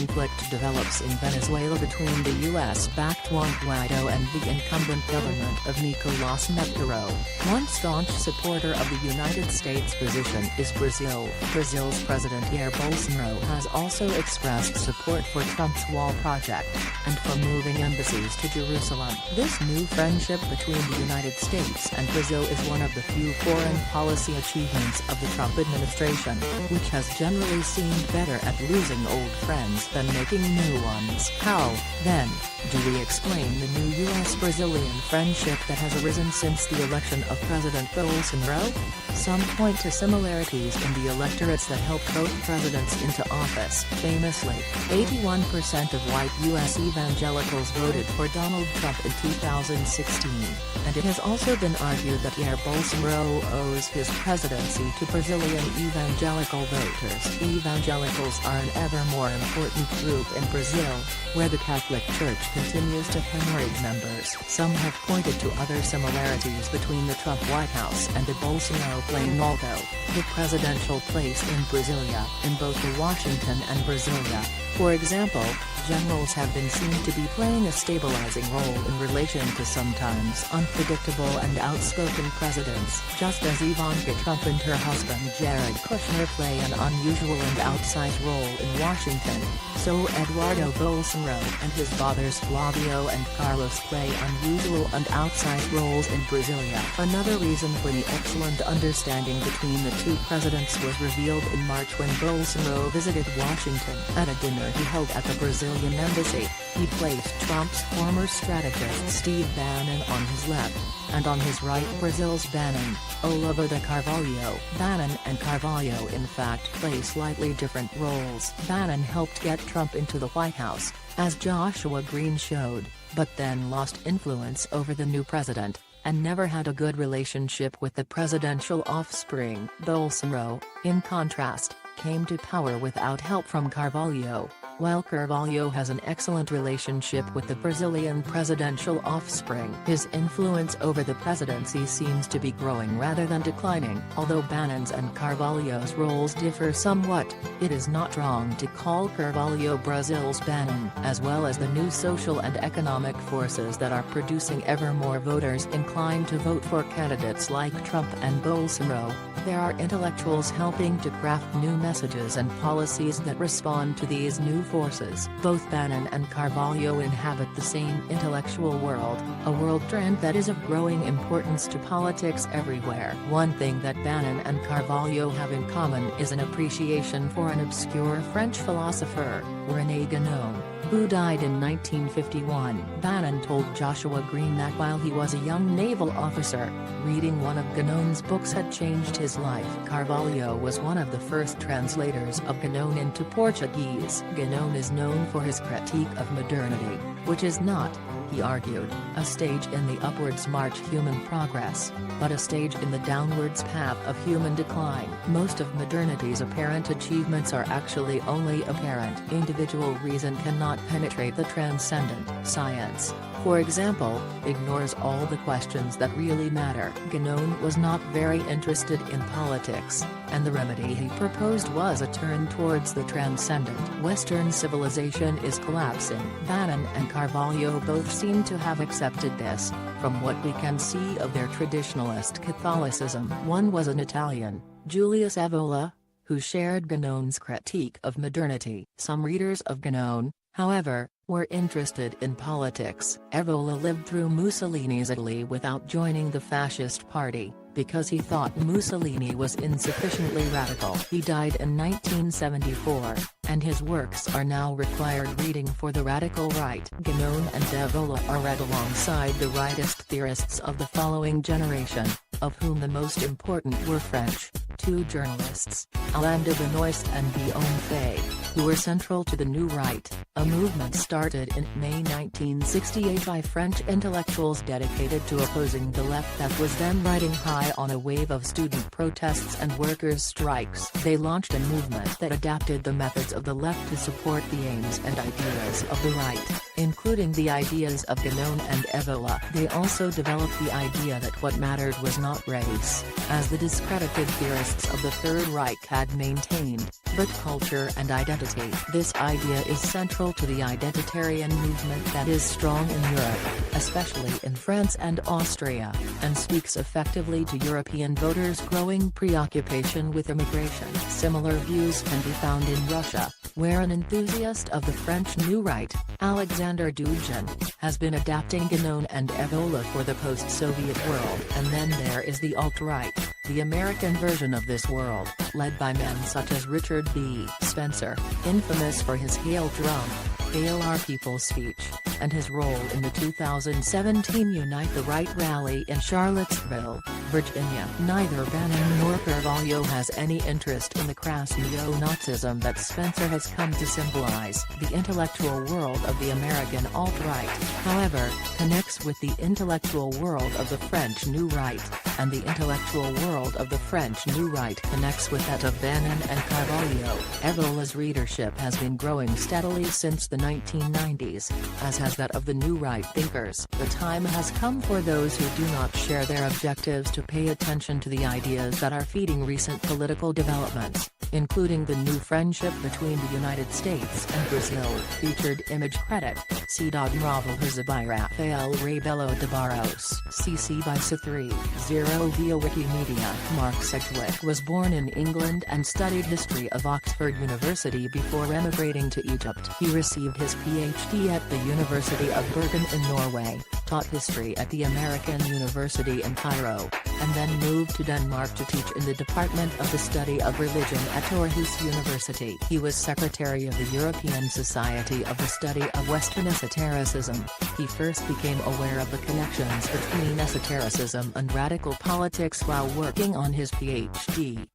conflict develops in Venezuela between the U.S.-backed Juan Guaido and the incumbent government of Nicolás Maduro. One staunch supporter of the United States position is Brazil. Brazil's President Jair Bolsonaro has also expressed support for Trump's wall project, and for moving embassies to Jerusalem. This new friendship between the United States and Brazil is one of the few foreign policy achievements of the Trump administration, which has generally seemed better at losing old friends than making new ones. How, then, do we explain the new U.S.-Brazilian friendship that has arisen since the election of President Bolsonaro? Some point to similarities in the electorates that helped both presidents into office. Famously, 81% of white U.S. evangelicals voted for Donald Trump in 2016, and it has also been argued that Jair Bolsonaro owes his presidency to Brazilian evangelical voters. Evangelicals are an ever more important group in Brazil, where the Catholic Church continues to hemorrhage members. Some have pointed to other similarities between the Trump White House and the Bolsonaro Planalto, the presidential place in Brasilia, in both the Washington and Brasilia. For example, generals have been seen to be playing a stabilizing role in relation to sometimes unpredictable and outspoken presidents, just as Ivanka Trump and her husband Jared Kushner play an unusual and outsized role in Washington. So Eduardo Bolsonaro and his fathers Flavio and Carlos play unusual and outsized roles in Brasilia. Another reason for the excellent understanding between the two presidents was revealed in March when Bolsonaro visited Washington. At a dinner he held at the Brazilian embassy, he placed Trump's former strategist Steve Bannon on his left, and on his right Brazil's Bannon, Olavo de Carvalho. Bannon and Carvalho in fact play slightly different roles. Bannon helped get Trump into the White House, as Joshua Green showed, but then lost influence over the new president, and never had a good relationship with the presidential offspring. Bolsonaro, in contrast, came to power without help from Carvalho, while Carvalho has an excellent relationship with the Brazilian presidential offspring. His influence over the presidency seems to be growing rather than declining. Although Bannon's and Carvalho's roles differ somewhat, it is not wrong to call Carvalho Brazil's Bannon. As well as the new social and economic forces that are producing ever more voters inclined to vote for candidates like Trump and Bolsonaro, there are intellectuals helping to craft new messages and policies that respond to these new forces. Both Bannon and Carvalho inhabit the same intellectual world, a world trend that is of growing importance to politics everywhere. One thing that Bannon and Carvalho have in common is an appreciation for an obscure French philosopher, René Guénon, who died in 1951. Bannon told Joshua Green that while he was a young naval officer, reading one of Guénon's books had changed his life. Carvalho was one of the first translators of Guénon into Portuguese. Guénon is known for his critique of modernity, which is not, he argued, a stage in the upwards march human progress, but a stage in the downwards path of human decline. Most of modernity's apparent achievements are actually only apparent. Individual reason cannot penetrate the transcendent. Science, for example, ignores all the questions that really matter. Guénon was not very interested in politics, and the remedy he proposed was a turn towards the transcendent. Western civilization is collapsing. Bannon and Carvalho both seem to have accepted this, from what we can see of their traditionalist Catholicism. One was an Italian, Julius Evola, who shared Guénon's critique of modernity. Some readers of Guénon, however, were interested in politics. Evola lived through Mussolini's Italy without joining the fascist party, because he thought Mussolini was insufficiently radical. He died in 1974, and his works are now required reading for the radical right. Guénon and Evola are read alongside the rightist theorists of the following generation, of whom the most important were French, two journalists, Alain de Benoist and Guillaume Fay, who were central to the New Right, a movement started in May 1968 by French intellectuals dedicated to opposing the left that was then riding high on a wave of student protests and workers' strikes. They launched a movement that adapted the methods of the left to support the aims and ideas of the right. including the ideas of Guénon and Evola. They also developed the idea that what mattered was not race, as the discredited theorists of the Third Reich had maintained, but culture and identity. This idea is central to the identitarian movement that is strong in Europe, especially in France and Austria, and speaks effectively to European voters' growing preoccupation with immigration. Similar views can be found in Russia, where an enthusiast of the French New Right, Alexander Dugin, has been adapting Guénon and Evola for the post-Soviet world. And then there is the alt-right, the American version of this world, led by men such as Richard B. Spencer, infamous for his Hail Trump, Hail Our People speech, and his role in the 2017 Unite the Right rally in Charlottesville, Virginia. Neither Bannon nor Carvalho has any interest in the crass neo-Nazism that Spencer has come to symbolize. The intellectual world of the American alt-right, however, connects with the intellectual world of the French New Right, and the intellectual world of the French New Right connects with that of Bannon and Carvalho. Evola's readership has been growing steadily since the 1990s, as has that of the New Right thinkers. The time has come for those who do not share their objectives to pay attention to the ideas that are feeding recent political developments, including the new friendship between the United States and Brazil. Featured image credit, Cidade Móvel José Rafael Rebelo de Barros. CC by C3, 0 via Wikimedia. Mark Sedgwick was born in England and studied history of Oxford University before emigrating to Egypt. He received his PhD at the University of Bergen in Norway, taught history at the American University in Cairo, and then moved to Denmark to teach in the Department of the Study of Religion at Aarhus University. He was secretary of the European Society of the Study of Western Esotericism. He first became aware of the connections between esotericism and radical politics while working on his PhD.